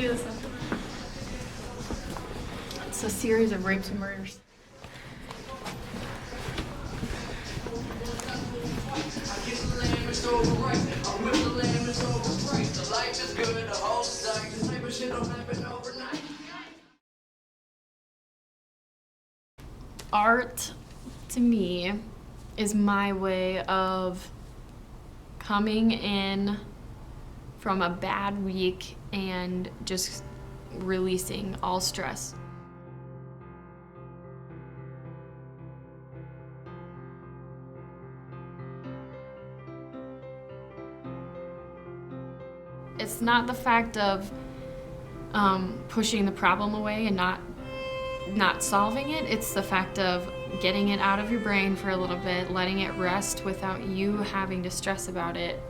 you this one. It's a series of rapes and murders. Art, to me, is my way of coming in from a bad week and just releasing all stress. It's not the fact of pushing the problem away and not solving it. It's the fact of getting it out of your brain for a little bit, letting it rest without you having to stress about it,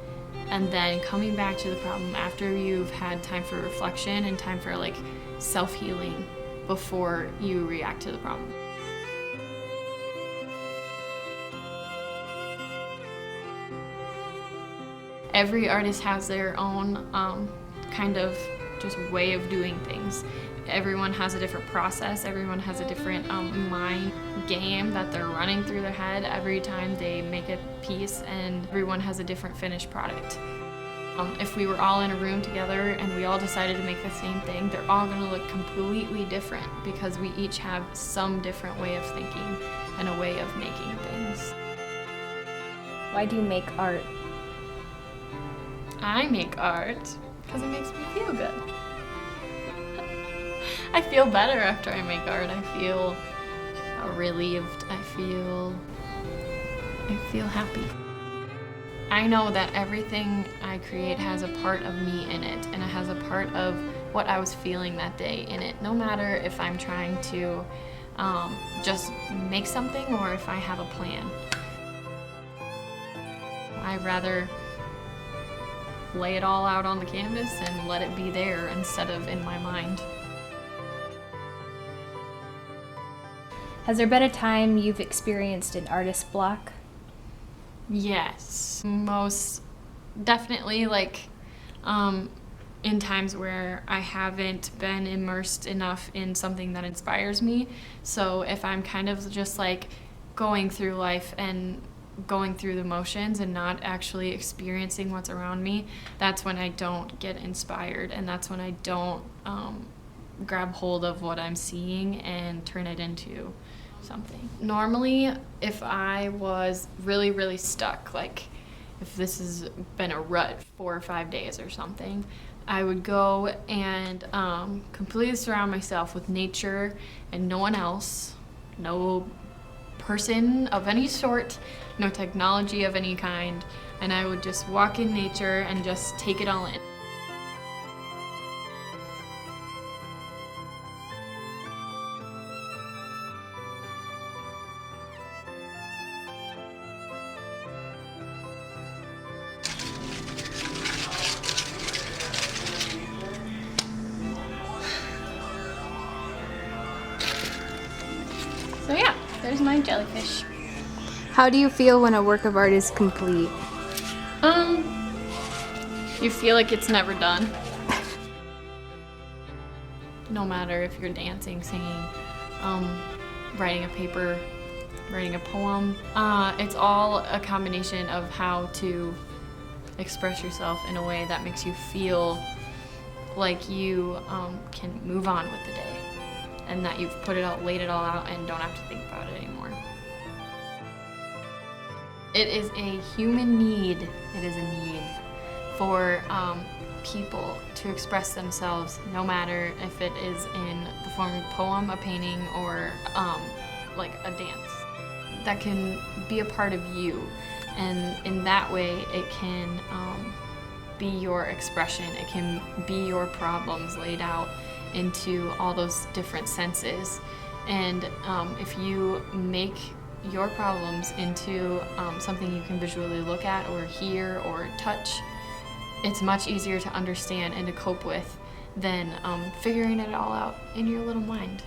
and then coming back to the problem after you've had time for reflection and time for like self-healing before you react to the problem. Every artist has their own kind of just way of doing things. Everyone has a different process. Everyone has a different mind game that they're running through their head every time they make a piece, and everyone has a different finished product. If we were all in a room together and we all decided to make the same thing, they're all going to look completely different because we each have some different way of thinking and a way of making things. Why do you make art? I make art because it makes me feel good. I feel better after I make art. I feel relieved. I feel happy. I know that everything I create has a part of me in it, and it has a part of what I was feeling that day in it, no matter if I'm trying to just make something or if I have a plan. I'd rather lay it all out on the canvas and let it be there instead of in my mind. Has there been a time you've experienced an artist block? Yes, most definitely, like in times where I haven't been immersed enough in something that inspires me. So if I'm kind of just like going through life and going through the motions and not actually experiencing what's around me, that's when I don't get inspired, and that's when I don't grab hold of what I'm seeing and turn it into something. Normally, if I was really, really stuck, like if this has been a rut 4 or 5 days or something, I would go and completely surround myself with nature and no one else, no person of any sort, no technology of any kind, and I would just walk in nature and just take it all in. So yeah, there's my jellyfish. How do you feel when a work of art is complete? You feel like it's never done. No matter if you're dancing, singing, writing a paper, writing a poem, it's all a combination of how to express yourself in a way that makes you feel like you can move on with the day, and that you've put it out, laid it all out, and don't have to think about it anymore. It is a human need. It is a need for people to express themselves, no matter if it is in the form of a poem, a painting, or like a dance. That can be a part of you, and in that way it can be your expression. It can be your problems laid out into all those different senses, and if you make your problems into something you can visually look at or hear or touch, it's much easier to understand and to cope with than figuring it all out in your little mind.